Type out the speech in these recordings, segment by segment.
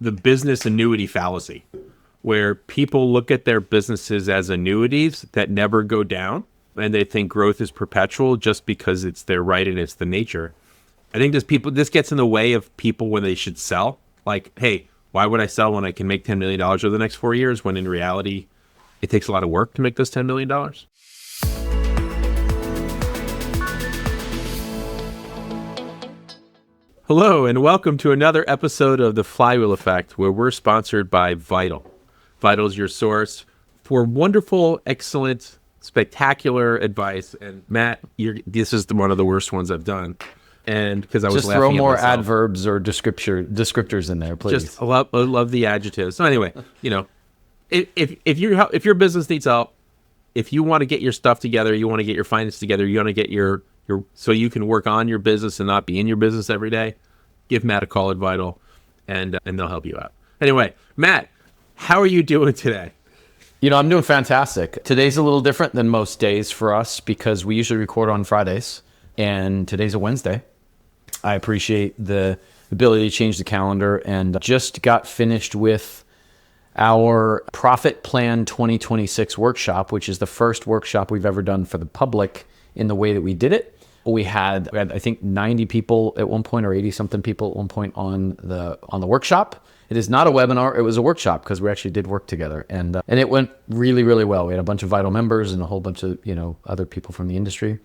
the business annuity fallacy, where people look at their businesses as annuities that never go down, and they think growth is perpetual just because it's their right and it's the nature. I think this gets in the way of people when they should sell. Like, hey, why would I sell when I can make $10 million over the next 4 years, when in reality, it takes a lot of work to make those $10 million? Hello, and welcome to another episode of the Flywheel Effect, where we're sponsored by Vital. Vital is your source for wonderful, excellent, spectacular advice. And Matt, this is one of the worst ones I've done. And because I was just throw more adverbs or descriptors in there, please. Just I love the adjectives. So anyway, if your business needs help, if you want to get your stuff together, you want to get your finance together, you want to get your so you can work on your business and not be in your business every day, give Matt a call at Vital, and they'll help you out. Anyway, Matt, how are you doing today? I'm doing fantastic. Today's a little different than most days for us because we usually record on Fridays, and today's a Wednesday. I appreciate the ability to change the calendar, and just got finished with our Profit Plan 2026 workshop, which is the first workshop we've ever done for the public in the way that we did it. We had I think 90 people at one point, or 80 something people at one point on the workshop. It is not a webinar, it was a workshop because we actually did work together, and it went really, really well. We had a bunch of Vital members and a whole bunch of other people from the industry.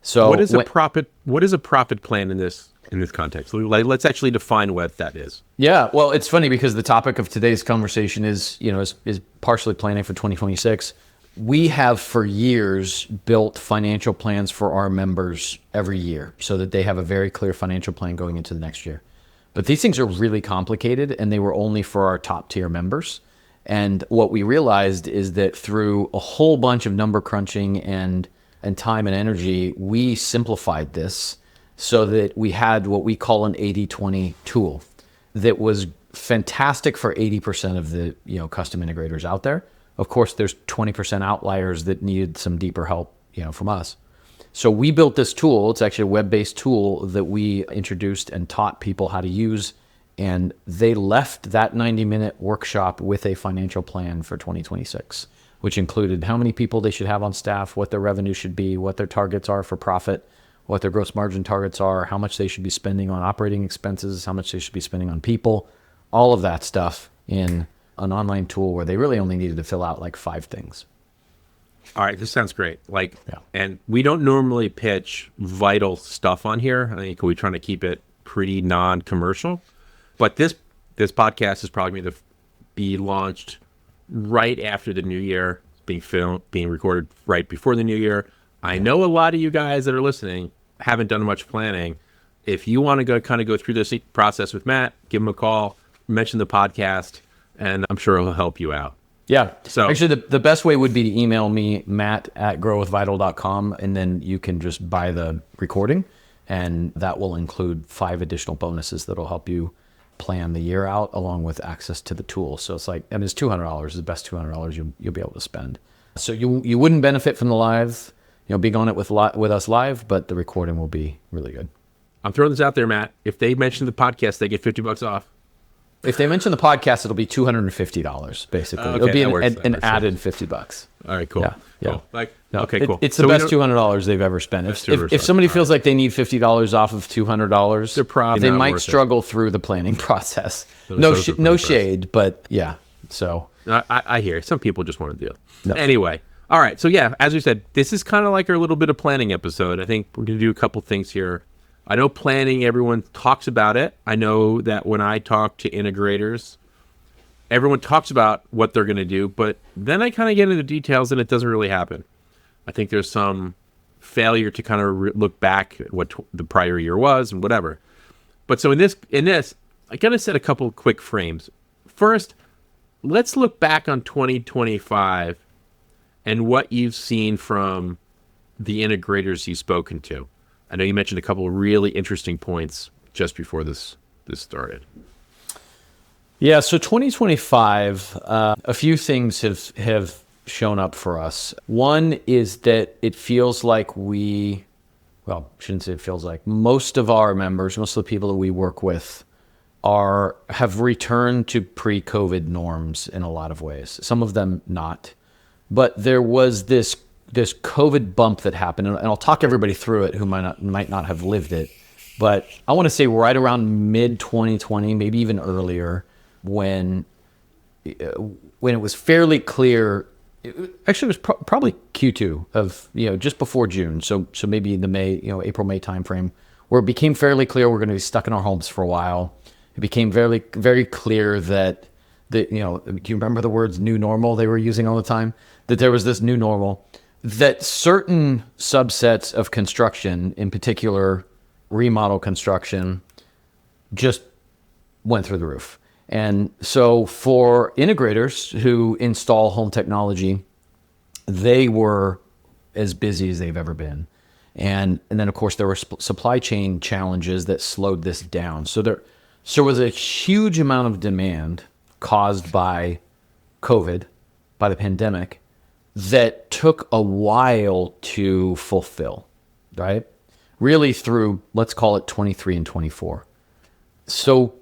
So what is a profit plan in this context? Let's actually define what that is. Yeah, well, it's funny because the topic of today's conversation is partially planning for 2026. We have for years built financial plans for our members every year so that they have a very clear financial plan going into the next year. But these things are really complicated, and they were only for our top tier members. And what we realized is that through a whole bunch of number crunching and time and energy, we simplified this so that we had what we call an 80-20 tool that was fantastic for 80% of the custom integrators out there. Of course, there's 20% outliers that needed some deeper help, from us. So we built this tool. It's actually a web-based tool that we introduced and taught people how to use. And they left that 90-minute workshop with a financial plan for 2026, which included how many people they should have on staff, what their revenue should be, what their targets are for profit, what their gross margin targets are, how much they should be spending on operating expenses, how much they should be spending on people, all of that stuff in an online tool where they really only needed to fill out like 5 things. All right, this sounds great. And we don't normally pitch Vital stuff on here. I think we're trying to keep it pretty non-commercial. But this podcast is probably going to be launched right after the new year, being recorded right before the new year. I know a lot of you guys that are listening haven't done much planning. If you want to go through this process with Matt, give him a call, mention the podcast, and I'm sure he'll help you out. Yeah. So actually, the best way would be to email me, matt@growwithvital.com, and then you can just buy the recording, and that will include 5 additional bonuses that'll help you plan the year out, along with access to the tool. So it's it's $200. It's the best $200 you'll be able to spend. So you wouldn't benefit from the live, being on it with us live, but the recording will be really good. I'm throwing this out there, Matt. If they mention the podcast, they get $50 off. If they mention the podcast, it'll be $250, basically. Okay, it'll be an added $50. All right, cool. Yeah. Cool. Okay, cool. It's the best $200 they've ever spent. If somebody feels like they need $50 off of $200, they might struggle through the planning process. No shade, but yeah. So I hear some people just want to do it. No. Anyway, all right. So yeah, as we said, this is kind of like our little bit of planning episode. I think we're going to do a couple things here. I know planning, everyone talks about it. I know that when I talk to integrators, everyone talks about what they're going to do, but then I kind of get into the details and it doesn't really happen. I think there's some failure to kind of look back at what the prior year was and whatever. But so in this, I kind of set a couple quick frames. First, let's look back on 2025 and what you've seen from the integrators you've spoken to. I know you mentioned a couple of really interesting points just before this started. Yeah, so 2025, a few things have shown up for us. One is that it feels like I shouldn't say it feels like, most of our members, most of the people that we work with have returned to pre-COVID norms in a lot of ways. Some of them not. But there was this COVID bump that happened, and I'll talk everybody through it who might not have lived it. But I want to say right around mid 2020, maybe even earlier, when it was fairly clear. Actually, it was probably Q2 of just before June, so maybe in the April-May timeframe, where it became fairly clear we're going to be stuck in our homes for a while. It became very, very clear that do you remember the words "new normal" they were using all the time? That there was this new normal, that certain subsets of construction, in particular remodel construction, just went through the roof. And so for integrators who install home technology, they were as busy as they've ever been. And then, of course, there were supply chain challenges that slowed this down. So there was a huge amount of demand caused by COVID, by the pandemic, that took a while to fulfill, right? Really through, let's call it 23 and 24. So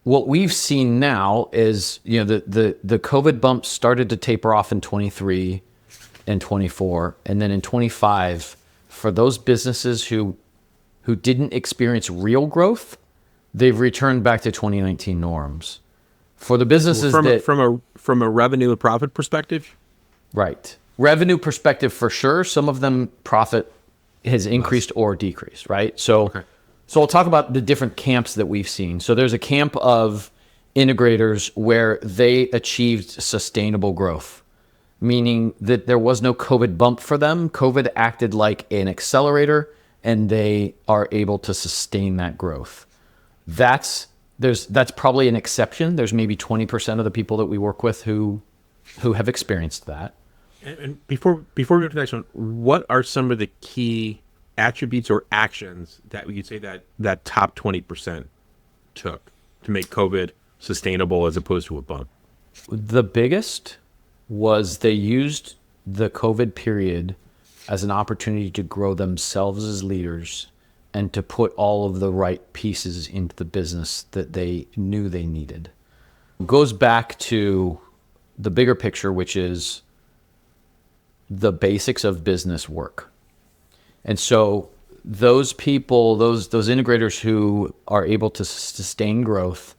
what we've seen now is, the COVID bump started to taper off in 23 and 24. And then in 25, for those businesses who didn't experience real growth, they've returned back to 2019 norms. For the businesses from a revenue and profit perspective? Right. Revenue perspective for sure. Some of them profit has increased or decreased, right? So I'll talk about the different camps that we've seen. So there's a camp of integrators where they achieved sustainable growth, meaning that there was no COVID bump for them. COVID acted like an accelerator, and they are able to sustain that growth. That's probably an exception. There's maybe 20% of the people that we work with who have experienced that. And before we go to the next one, what are some of the key attributes or actions that we could say that top 20% took to make COVID sustainable as opposed to a bump? The biggest was they used the COVID period as an opportunity to grow themselves as leaders and to put all of the right pieces into the business that they knew they needed. It goes back to the bigger picture, which is the basics of business work. And so those people, those integrators who are able to sustain growth,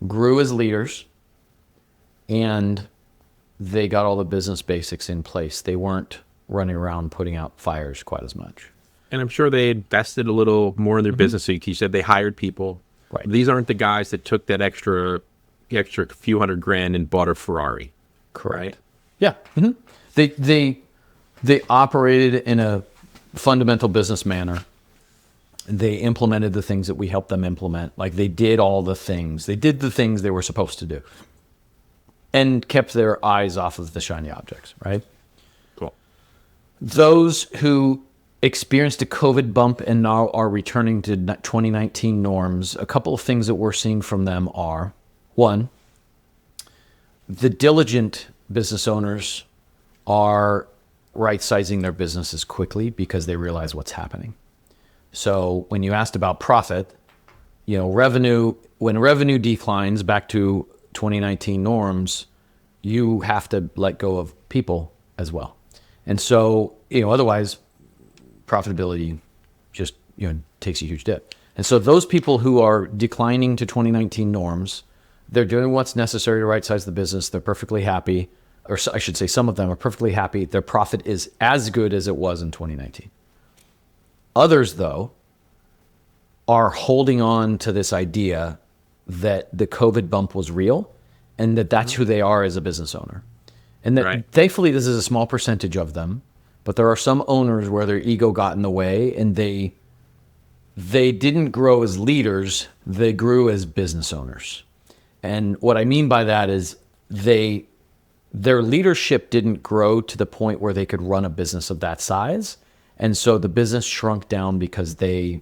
grew as leaders, and they got all the business basics in place. They weren't running around putting out fires quite as much. And I'm sure they invested a little more in their business. So you said they hired people. Right. These aren't the guys that took that extra few $100,000 and bought a Ferrari. Correct. Right? Yeah. Mm-hmm. They operated in a fundamental business manner. They implemented the things that we helped them implement. Like they did all the things. They did the things they were supposed to do and kept their eyes off of the shiny objects, right? Cool. Those who experienced a COVID bump and now are returning to 2019 norms, a couple of things that we're seeing from them are, one, the diligent business owners are right-sizing their businesses quickly because they realize what's happening. So when you asked about profit, revenue, when revenue declines back to 2019 norms, you have to let go of people as well. And so, otherwise profitability just, takes a huge dip. And so those people who are declining to 2019 norms, they're doing what's necessary to right-size the business. They're perfectly happy, or I should say some of them are perfectly happy. Their profit is as good as it was in 2019. Others, though, are holding on to this idea that the COVID bump was real and that that's who they are as a business owner. And that thankfully this is a small percentage of them, but there are some owners where their ego got in the way and they didn't grow as leaders, they grew as business owners. And what I mean by that is their leadership didn't grow to the point where they could run a business of that size. And so the business shrunk down because they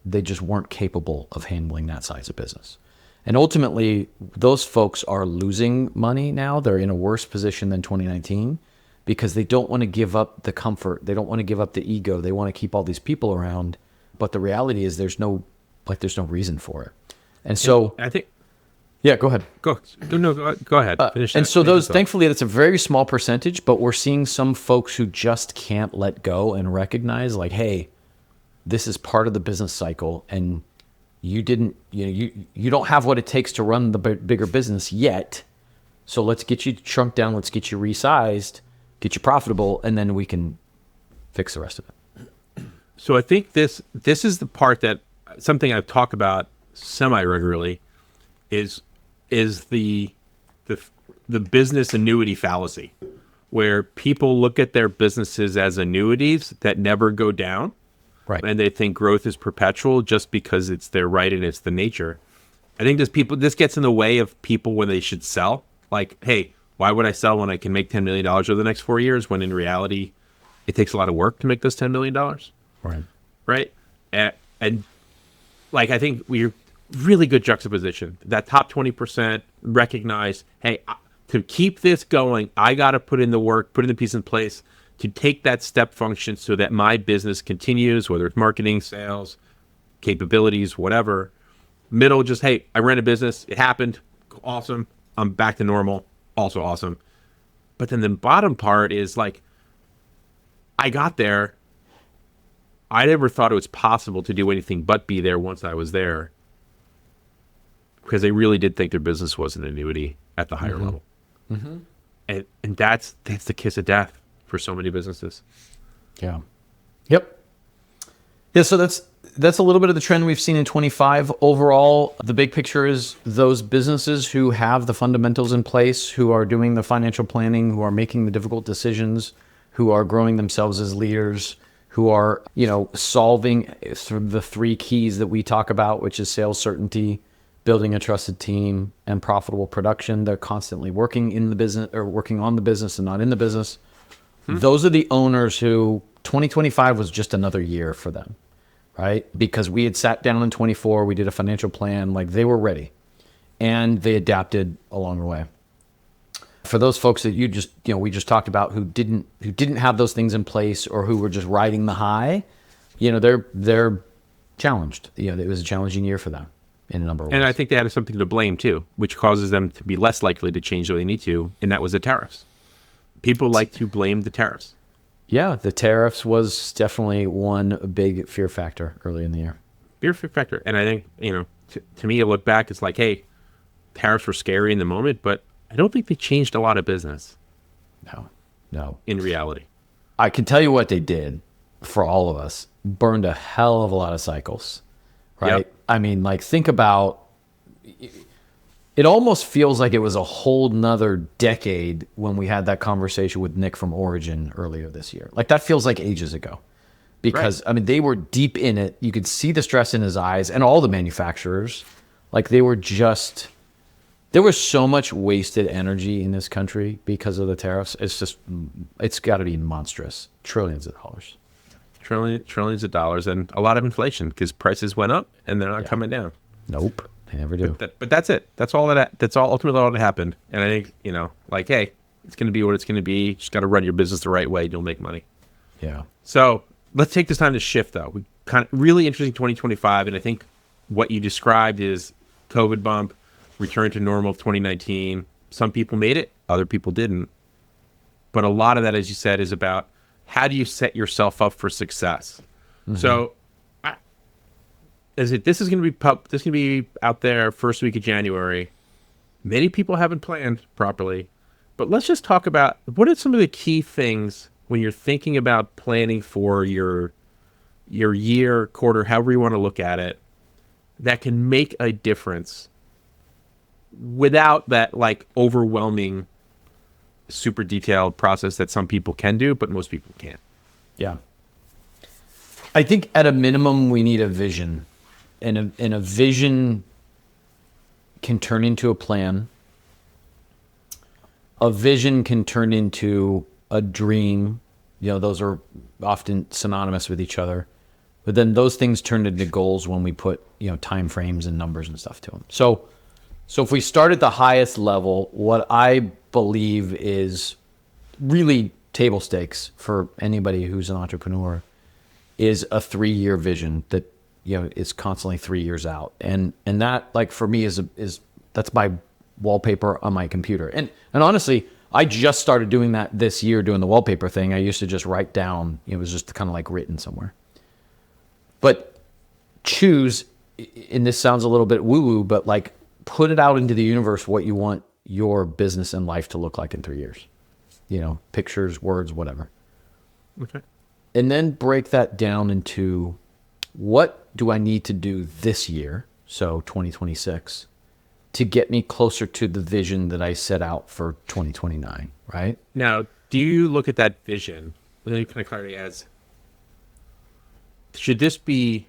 just weren't capable of handling that size of business. And ultimately, those folks are losing money now. They're in a worse position than 2019 because they don't want to give up the comfort. They don't want to give up the ego. They want to keep all these people around. But the reality is there's no reason for it. And so I think yeah, go ahead. go ahead. Finish And that. so Finish that. thankfully, that's a very small percentage, but we're seeing some folks who just can't let go and recognize, like, hey, this is part of the business cycle, and you don't have what it takes to run the bigger business yet. So let's get you shrunk down, let's get you resized, get you profitable, and then we can fix the rest of it. So I think this is the part that something I've talked about semi-regularly is the business annuity fallacy, where people look at their businesses as annuities that never go down. Right. And they think growth is perpetual just because it's their right and it's the nature. I think this gets in the way of people when they should sell. Like, hey, why would I sell when I can make $10 million over the next 4 years, when in reality, it takes a lot of work to make those $10 million? Right. Right. And like, I think we're really good juxtaposition. That top 20% recognize, hey, to keep this going, I got to put in the work, put in the piece in place to take that step function so that my business continues, whether it's marketing, sales, capabilities, whatever. Middle, just, hey, I ran a business. It happened. Awesome. I'm back to normal. Also awesome. But then the bottom part is like, I got there. I never thought it was possible to do anything but be there once I was there, because they really did think their business was an annuity at the higher level. Mm-hmm. And that's the kiss of death for so many businesses. Yeah. Yep. Yeah, so that's a little bit of the trend we've seen in 25. Overall, the big picture is those businesses who have the fundamentals in place, who are doing the financial planning, who are making the difficult decisions, who are growing themselves as leaders, who are, solving sort of the three keys that we talk about, which is sales certainty, building a trusted team, and profitable production. They're constantly working in the business or working on the business and not in the business. Those are the owners who 2025 was just another year for them, right? Because we had sat down in 24, we did a financial plan, like they were ready, and they adapted along the way. For those folks that we just talked about who didn't have those things in place, or who were just riding the high, they're challenged. It was a challenging year for them in a number of ways. And I think they had something to blame too, which causes them to be less likely to change what they need to, and that was the tariffs. People like to blame the tariffs. Yeah, the tariffs was definitely one big fear factor early in the year. Fear factor. And I think, to me, I look back, it's like, hey, tariffs were scary in the moment, but I don't think they changed a lot of business. No. In reality. I can tell you what they did for all of us. Burned a hell of a lot of cycles, right? Yep. I mean, like, think about, it almost feels like it was a whole nother decade when we had that conversation with Nick from Origin earlier this year. Like, that feels like ages ago, because right. I mean, they were deep in it. You could see the stress in his eyes, and all the manufacturers, like, there was so much wasted energy in this country because of the tariffs. It's got to be monstrous. Trillions of dollars. Trillions of dollars, and a lot of inflation because prices went up and they're not coming down. Nope. They never do. But that's it. That's ultimately all that happened. And I think, like, hey, it's going to be what it's going to be. You just got to run your business the right way. You'll make money. Yeah. So let's take this time to shift, though. We kind of really interesting 2025. And I think what you described is COVID bump, return to normal 2019. Some people made it. Other people didn't. But a lot of that, as you said, is about how do you set yourself up for success? Mm-hmm. So this is going to be out there first week of January. Many people haven't planned properly, but let's just talk about what are some of the key things when you're thinking about planning for your year, quarter, however you want to look at it, that can make a difference without that like overwhelming, super detailed process that some people can do, but most people can't. Yeah. I think at a minimum, we need a vision. And a vision can turn into a plan. A vision can turn into a dream. Those are often synonymous with each other. But then those things turn into goals when we put, time frames and numbers and stuff to them. So if we start at the highest level, what I believe is really table stakes for anybody who's an entrepreneur is a 3-year vision that is constantly 3 years out. And that, like, for me is that's my wallpaper on my computer. And honestly, I just started doing that this year, doing the wallpaper thing. I used to just write down, it was just kind of like written somewhere. But choose, and this sounds a little bit woo-woo, but like put it out into the universe what you want your business and life to look like in 3 years. Pictures, words, whatever. Okay. And then break that down into what do I need to do this year, so 2026, to get me closer to the vision that I set out for 2029, right? Now, do you look at that vision, with any kind of clarity, as, should this be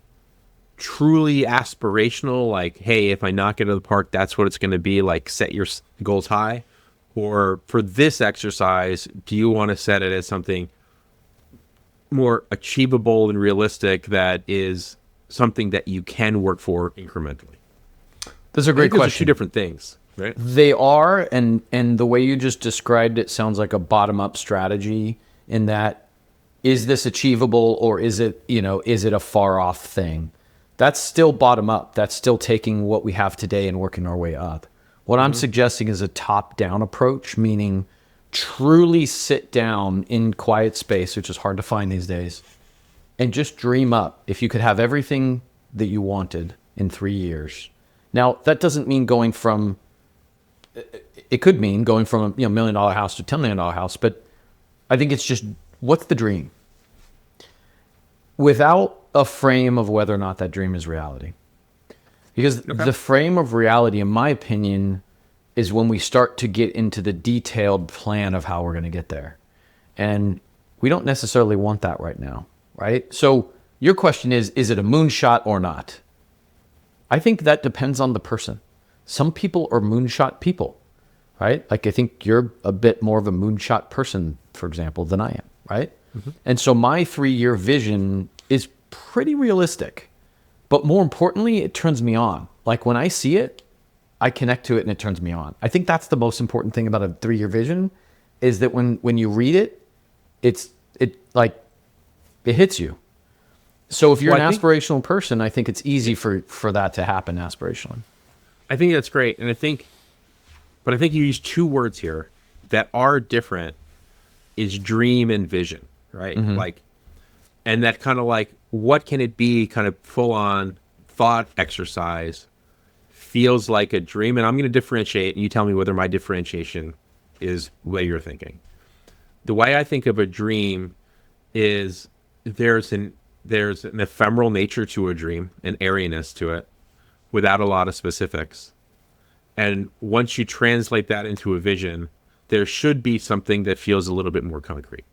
truly aspirational, like, hey, if I knock it out of the park, that's what it's going to be, like set your goals high? Or for this exercise, do you want to set it as something more achievable and realistic that is something that you can work for incrementally? Those are great questions. Those are two different things, right? They are, and the way you just described it sounds like a bottom-up strategy in that, is this achievable or is it a far-off thing? That's still bottom-up. That's still taking what we have today and working our way up. What I'm suggesting is a top-down approach, meaning truly sit down in quiet space, which is hard to find these days, and just dream up. If you could have everything that you wanted in 3 years. Now, that doesn't mean it could mean going from a $1 million house to $10 million house, but I think it's just, what's the dream? Without a frame of whether or not that dream is reality. Because the frame of reality, in my opinion, is when we start to get into the detailed plan of how we're going to get there. And we don't necessarily want that right now, right? So your question is it a moonshot or not? I think that depends on the person. Some people are moonshot people, right? Like, I think you're a bit more of a moonshot person, for example, than I am, right? Mm-hmm. And so my 3-year vision is pretty realistic, but more importantly, it turns me on. Like, when I see it, I connect to it and it turns me on. I think that's the most important thing about a 3-year vision, is that when you read it, it hits you. So if you're an aspirational person, I think it's easy for that to happen aspirationally. I think that's great. And I think you use two words here that are different, is dream and vision, right? Mm-hmm. Like, and that kind of like, what can it be, kind of full on thought exercise feels like a dream. And I'm going to differentiate, and you tell me whether my differentiation is the way you're thinking. The way I think of a dream is there's an ephemeral nature to a dream, an airiness to it, without a lot of specifics. And once you translate that into a vision, there should be something that feels a little bit more concrete.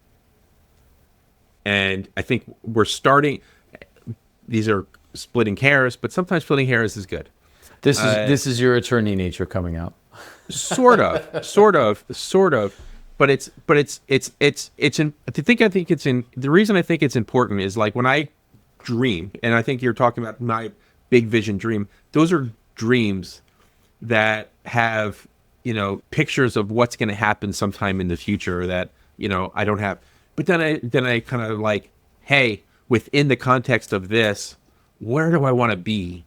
And I think these are splitting hairs, but sometimes splitting hairs is good. This is your attorney nature coming out. Sort of. But the reason I think it's important is, like, when I dream, and I think you're talking about my big vision dream, those are dreams that have, pictures of what's going to happen sometime in the future that, I don't have. But then I kind of like, hey, within the context of this, where do I want to be,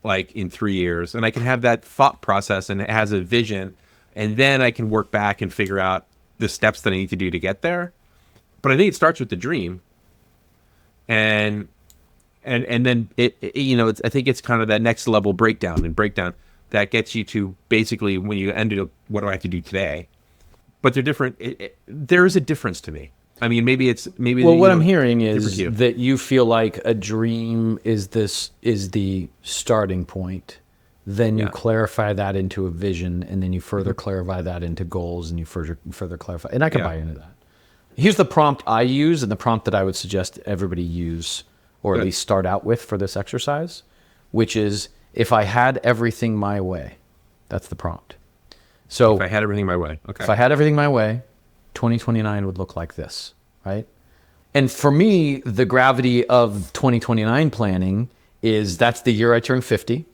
like, in 3 years? And I can have that thought process, and it has a vision, and then I can work back and figure out the steps that I need to do to get there. But I think it starts with the dream, and then I think it's kind of that next level breakdown that gets you to basically when you end up, what do I have to do today? But they're different. There is a difference to me. I mean, maybe what I'm hearing is that you feel like a dream is the starting point. Then you clarify that into a vision, and then you further clarify that into goals, and you further clarify. And I can buy into that. Here's the prompt I use, and the prompt that I would suggest everybody use, or at least start out with for this exercise, which is, if I had everything my way. That's the prompt. So if I had everything my way, okay. If I had everything my way, 2029 would look like this, right? And for me, the gravity of 2029 planning is that's the year I turn 50.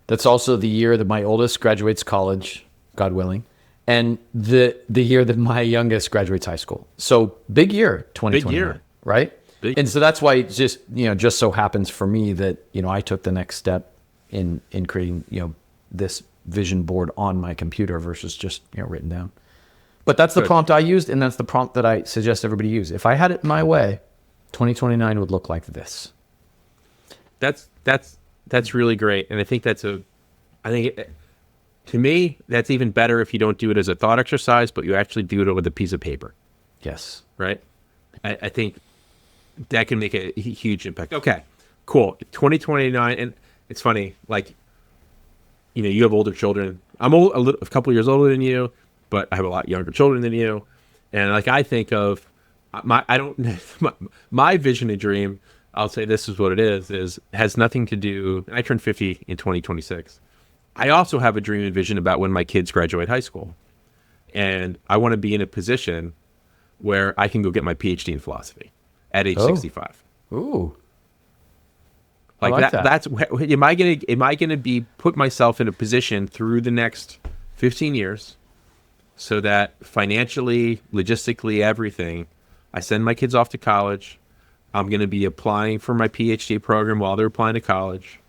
That's also the year that my oldest graduates college, God willing, and the year that my youngest graduates high school. So big year, 2029, right? And so that's why it just so happens for me that, I took the next step in creating, this vision board on my computer versus just, written down. But that's the prompt I used, and that's the prompt that I suggest everybody use. If I had it my way, 2029 would look like this. That's really great. And I think to me, that's even better if you don't do it as a thought exercise, but you actually do it with a piece of paper. Yes. Right? I think that can make a huge impact. Okay, cool. 2029, and it's funny, like, you have older children. I'm a couple years older than you, but I have a lot younger children than you. And like, I think of my vision and dream, I'll say this is what it is has nothing to do, I turned 50 in 2026. I also have a dream and vision about when my kids graduate high school. And I want to be in a position where I can go get my PhD in philosophy at age 65. Ooh. Like that. That's am I gonna be put myself in a position through the next 15 years so that financially, logistically, everything, I send my kids off to college. I'm gonna be applying for my PhD program while they're applying to college.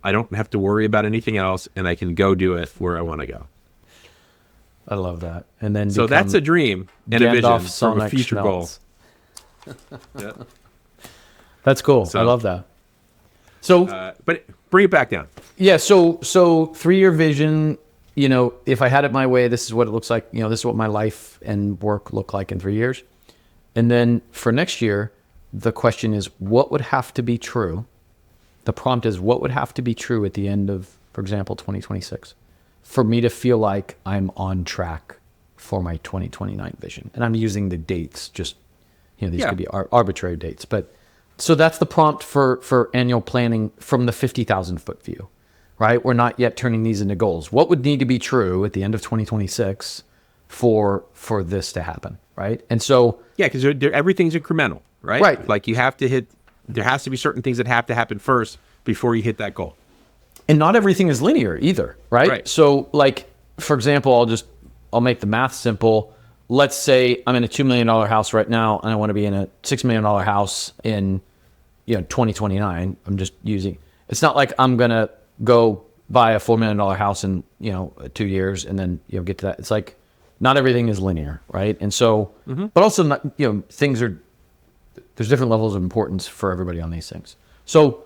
I don't have to worry about anything else, and I can go do it where I want to go. I love that. And then so that's a dream and a vision from a future goal. Yeah. That's cool. So, I love that. So, but bring it back down. Yeah. So 3-year vision. If I had it my way, this is what it looks like. This is what my life and work look like in 3 years. And then for next year, the question is, what would have to be true? The prompt is, what would have to be true at the end of, for example, 2026, for me to feel like I'm on track for my 2029 vision? And I'm using the dates, just, these could be arbitrary dates. But so that's the prompt for annual planning from the 50,000 foot view, right? We're not yet turning these into goals. What would need to be true at the end of 2026 for this to happen, right? And so... Yeah, because everything's incremental, right? Right. Like there has to be certain things that have to happen first before you hit that goal. And not everything is linear either, right? So like, for example, I'll make the math simple. Let's say I'm in a $2 million house right now, and I want to be in a $6 million house in 2029. I'm just using, it's not like I'm going to go buy a $4 million house in, 2 years and then, get to that. It's like, not everything is linear, right? And so, but also not, there's different levels of importance for everybody on these things. So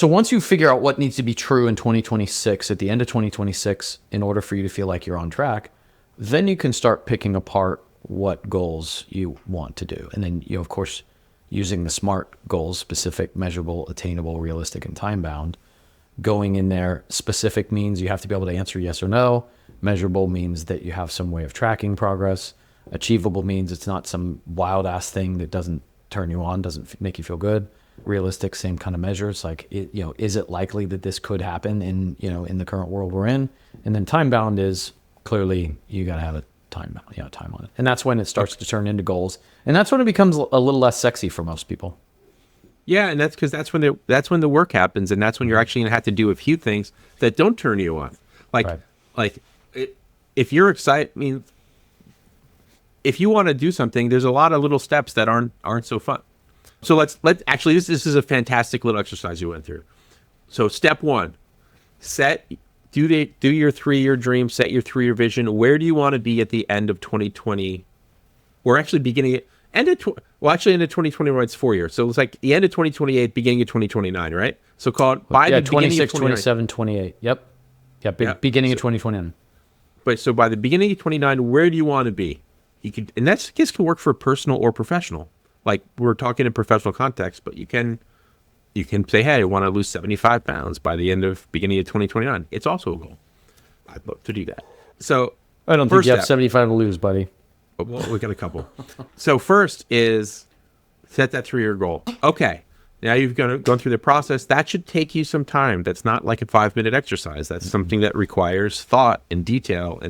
once you figure out what needs to be true in 2026, at the end of 2026, in order for you to feel like you're on track, then you can start picking apart what goals you want to do. And then, of course, using the SMART goals, specific, measurable, attainable, realistic, and time-bound. Going in there, specific means you have to be able to answer yes or no. Measurable means that you have some way of tracking progress. Achievable means it's not some wild-ass thing that doesn't turn you on, doesn't make you feel good. Realistic, same kind of measure. It's like, is it likely that this could happen in the current world we're in? And then time-bound is clearly you got to have a time on it. And that's when it starts to turn into goals. And that's when it becomes a little less sexy for most people. Yeah, and that's because that's when the work happens, and that's when you're actually going to have to do a few things that don't turn you on. If you're excited, if you want to do something, there's a lot of little steps that aren't so fun. So let's actually, this is a fantastic little exercise you went through. So step 1, do your 3-year dream, set your 3-year vision. Where do you want to be at the end of 2020? We're actually beginning at end of 2021. It's 4 years, so it's like the end of 2028, beginning of 2029, right? So call it by the beginning 26, of 27, 28. Yep. Beginning of 2029. But so by the beginning of 29, where do you want to be? And this can work for personal or professional. Like we're talking in professional context, but you can say, hey, I want to lose 75 pounds by the beginning of 2029. It's also a goal. I'd love to do that. So I don't think you have 75 to lose, buddy. Well, we got a couple. So first is set that 3-year goal. Okay. Now you've gone through the process. That should take you some time. That's not like a 5-minute exercise. That's something that requires thought and detail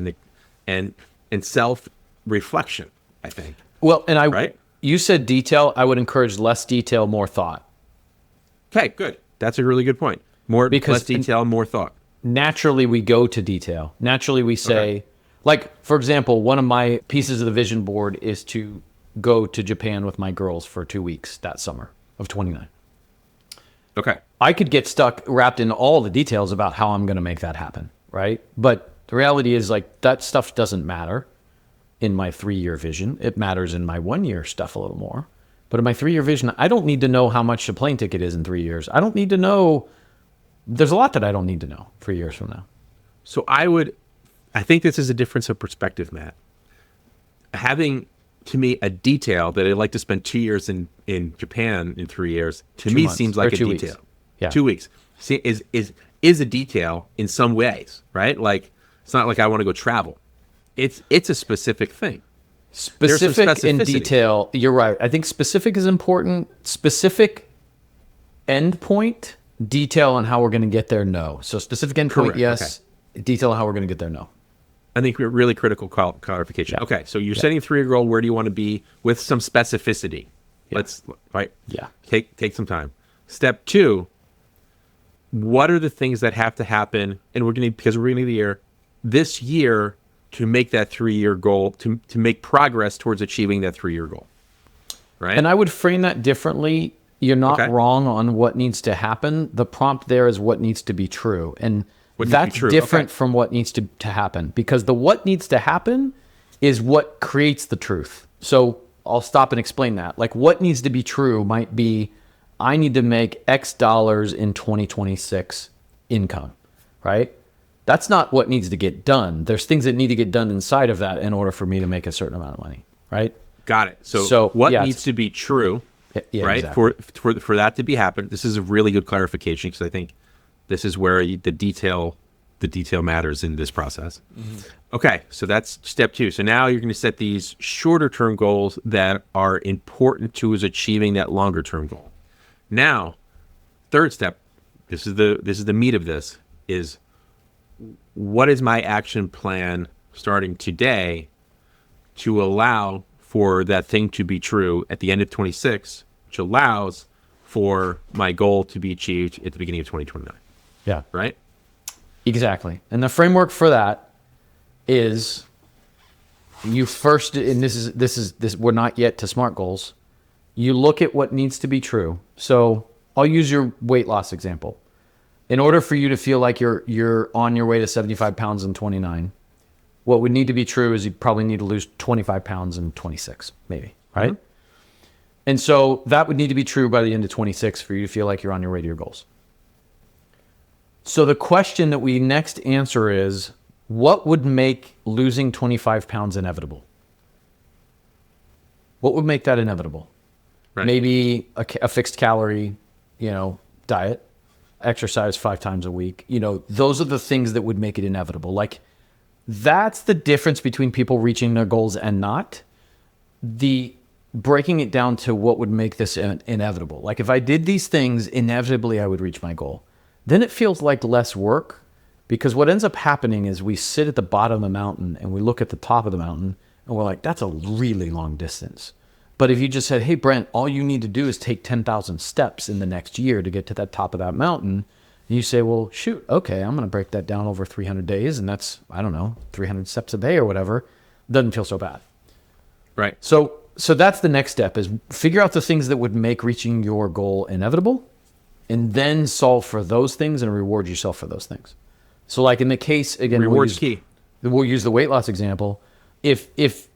and self-reflection, I think. Well, and you said detail. I would encourage less detail, more thought. Okay, good. That's a really good point. Less detail, more thought. Naturally, we go to detail. Naturally, we say, like, for example, one of my pieces of the vision board is to go to Japan with my girls for 2 weeks that summer. of 29. Okay. I could get stuck wrapped in all the details about how I'm going to make that happen, right? But the reality is, like, that stuff doesn't matter in my 3-year vision. It matters in my 1-year stuff a little more. But in my 3-year vision, I don't need to know how much the plane ticket is in 3 years. I don't need to know. There's a lot that I don't need to know 3 years from now. So I think this is a difference of perspective, Matt. Having, to me, a detail that I'd like to spend 2 years in Japan in 3 years, to 2 me months, seems like or a 2 detail. weeks. Yeah. 2 weeks. See, is a detail in some ways, right? Like, it's not like I want to go travel. It's a specific thing. Specific in detail, you're right. I think specific is important. Specific endpoint, detail on how we're going to get there, no. So specific endpoint, Correct. yes. Okay. Detail on how we're going to get there, no. I think we're really critical clarification. Yeah. Okay, so you're setting a 3-year goal. Where do you want to be with some specificity? Yeah. Take some time. Step 2, what are the things that have to happen? And because we're going to the year, this year, to make that 3-year goal, to make progress towards achieving that 3-year goal, right? And I would frame that differently. You're not wrong on what needs to happen. The prompt there is what needs to be true. And that's different from what needs to happen, because the what needs to happen is what creates the truth. So I'll stop and explain that. Like, what needs to be true might be, I need to make X dollars in 2026 income, right? That's not what needs to get done. There's things that need to get done inside of that in order for me to make a certain amount of money, right? Got it. So what needs to be true, right? Exactly. For that to be happen. This is a really good clarification, because I think this is where the detail matters in this process. Mm-hmm. Okay, so that's step 2. So now you're going to set these shorter term goals that are important to us achieving that longer term goal. Now, third step, this is the meat of this, is what is my action plan starting today to allow for that thing to be true at the end of 26, which allows for my goal to be achieved at the beginning of 2029. Yeah. Right? Exactly. And the framework for that is, you first, and this is we're not yet to SMART goals. You look at what needs to be true. So I'll use your weight loss example. In order for you to feel like you're on your way to 75 pounds in 29, what would need to be true is you probably need to lose 25 pounds in 26, maybe, right? Mm-hmm. And so that would need to be true by the end of 26 for you to feel like you're on your way to your goals. So the question that we next answer is, what would make losing 25 pounds inevitable? What would make that inevitable? Right. Maybe a fixed calorie, diet, exercise 5 times a week. Those are the things that would make it inevitable. Like, that's the difference between people reaching their goals and not. The breaking it down to what would make this inevitable. Like, if I did these things, inevitably I would reach my goal. Then it feels like less work, because what ends up happening is we sit at the bottom of the mountain and we look at the top of the mountain and we're like, that's a really long distance. But if you just said, hey, Brent, all you need to do is take 10,000 steps in the next year to get to that top of that mountain. And you say, well, shoot, okay, I'm going to break that down over 300 days. And that's, 300 steps a day or whatever. Doesn't feel so bad. Right. So that's the next step, is figure out the things that would make reaching your goal inevitable, and then solve for those things and reward yourself for those things. So like in the case, again, reward's key. We'll use the weight loss example. If it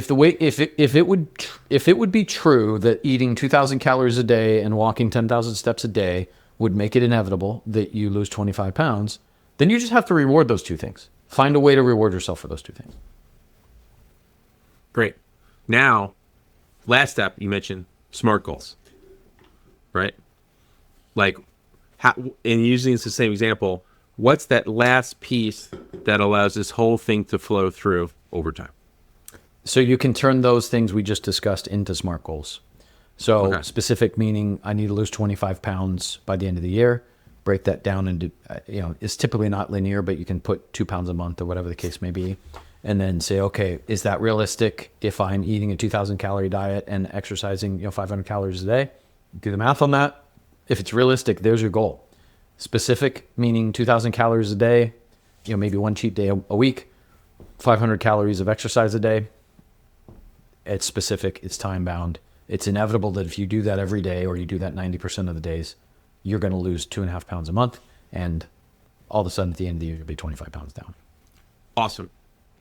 would be true that eating 2,000 calories a day and walking 10,000 steps a day would make it inevitable that you lose 25 pounds, then you just have to reward those two things. Find a way to reward yourself for those two things. Great. Now, last step, you mentioned SMART goals, right? Like, and using this the same example, what's that last piece that allows this whole thing to flow through over time? So you can turn those things we just discussed into SMART goals. So specific meaning, I need to lose 25 pounds by the end of the year. Break that down into, it's typically not linear, but you can put 2 pounds a month or whatever the case may be. And then say, okay, is that realistic if I'm eating a 2,000 calorie diet and exercising 500 calories a day? Do the math on that. If it's realistic, there's your goal. Specific meaning 2,000 calories a day, maybe one cheat day a week, 500 calories of exercise a day. It's specific, it's time bound, It's inevitable that if you do that every day, or you do that 90% of the days, you're going to lose 2.5 pounds a month. And all of a sudden at the end of the year, you'll be 25 pounds down. Awesome.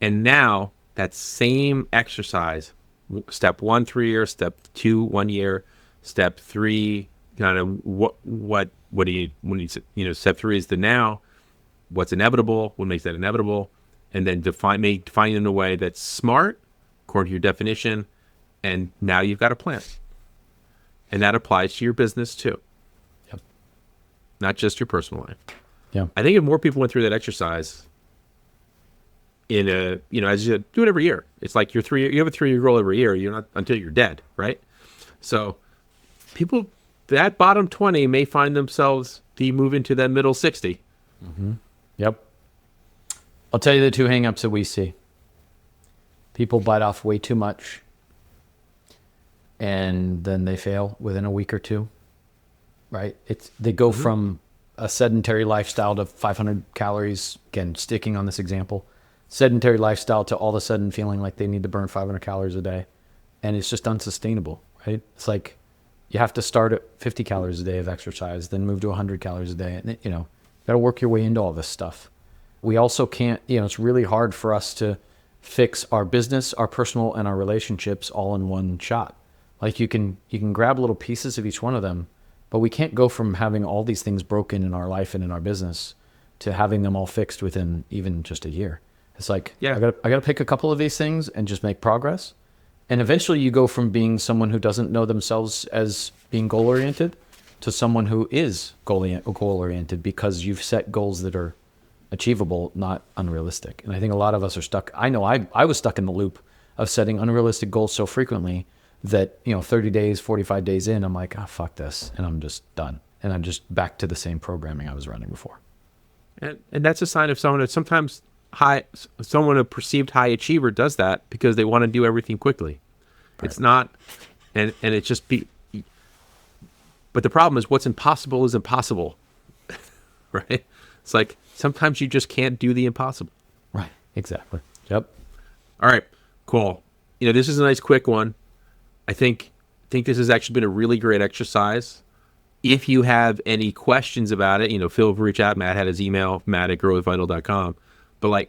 And now that same exercise, step 1, 3 years, step 2, 1 year, step 3, kind of what do you step 3 is the now, what's inevitable, what makes that inevitable, and then define it in a way that's smart according to your definition. And now you've got a plan. And that applies to your business too. Yep. Not just your personal life. Yeah. I think if more people went through that exercise as you do it every year, it's like you have a 3-year goal every year. You're not until you're dead, right? So people, that bottom 20 may find themselves move into that middle 60. Mm-hmm. Yep. I'll tell you the 2 hangups that we see. People bite off way too much, and then they fail within a week or 2, right? They go from a sedentary lifestyle to 500 calories, again, sticking on this example, sedentary lifestyle to all of a sudden feeling like they need to burn 500 calories a day. And it's just unsustainable, right? It's like you have to start at 50 calories a day of exercise, then move to 100 calories a day. And, got to work your way into all this stuff. We also can't, it's really hard for us to fix our business, our personal, and our relationships all in one shot. Like you can grab little pieces of each one of them, but we can't go from having all these things broken in our life and in our business to having them all fixed within even just a year. It's like, I got to pick a couple of these things and just make progress. And eventually you go from being someone who doesn't know themselves as being goal-oriented to someone who is goal-oriented because you've set goals that are achievable, not unrealistic. And I think a lot of us are stuck. I know I was stuck in the loop of setting unrealistic goals so frequently that, 30 days, 45 days in, I'm like, fuck this. And I'm just done. And I'm just back to the same programming I was running before. And that's a sign of someone that sometimes someone a perceived high achiever does that because they want to do everything quickly. Right. It's not, and it's just but the problem is what's impossible is impossible, right? It's like sometimes you just can't do the impossible. Right. Exactly. Yep. All right. Cool. This is a nice quick one. I think this has actually been a really great exercise. If you have any questions about it, feel free to reach out. Matt had his email, matt@growwithvital.com. But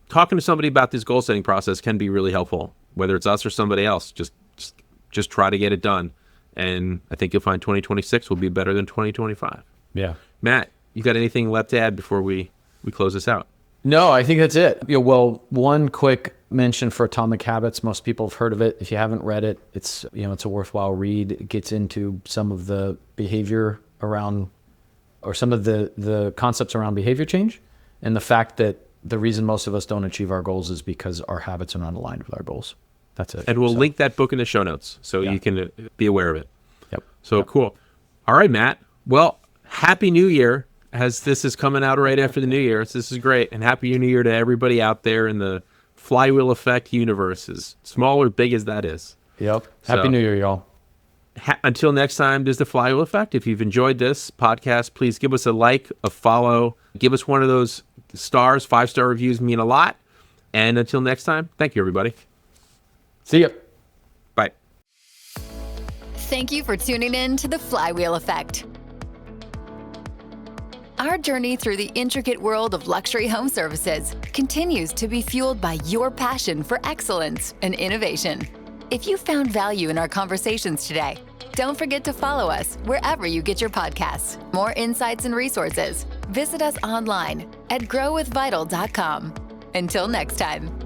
talking to somebody about this goal setting process can be really helpful, whether it's us or somebody else. Just try to get it done. And I think you'll find 2026 will be better than 2025. Yeah. Matt, you got anything left to add before we close this out? No, I think that's it. Well, one quick mention for Atomic Habits. Most people have heard of it. If you haven't read it, it's a worthwhile read. It gets into some of the behavior around, or some of the concepts around behavior change, and the fact that the reason most of us don't achieve our goals is because our habits are not aligned with our goals. That's it. And we'll link that book in the show notes so you can be aware of it. Yep. So cool. All right, Matt. Well, Happy New Year, as this is coming out right after the New Year. So this is great. And Happy New Year to everybody out there in the Flywheel Effect universe, as small or big as that is. Yep. Happy New Year, y'all. Until next time, there's the Flywheel Effect. If you've enjoyed this podcast, please give us a like, a follow, give us one of those stars. 5-star reviews mean a lot. And until next time, thank you, everybody. See ya. Bye. Thank you for tuning in to the Flywheel Effect. Our journey through the intricate world of luxury home services continues to be fueled by your passion for excellence and innovation. If you found value in our conversations today, don't forget to follow us wherever you get your podcasts. More insights and resources. Visit us online at growwithvital.com. Until next time.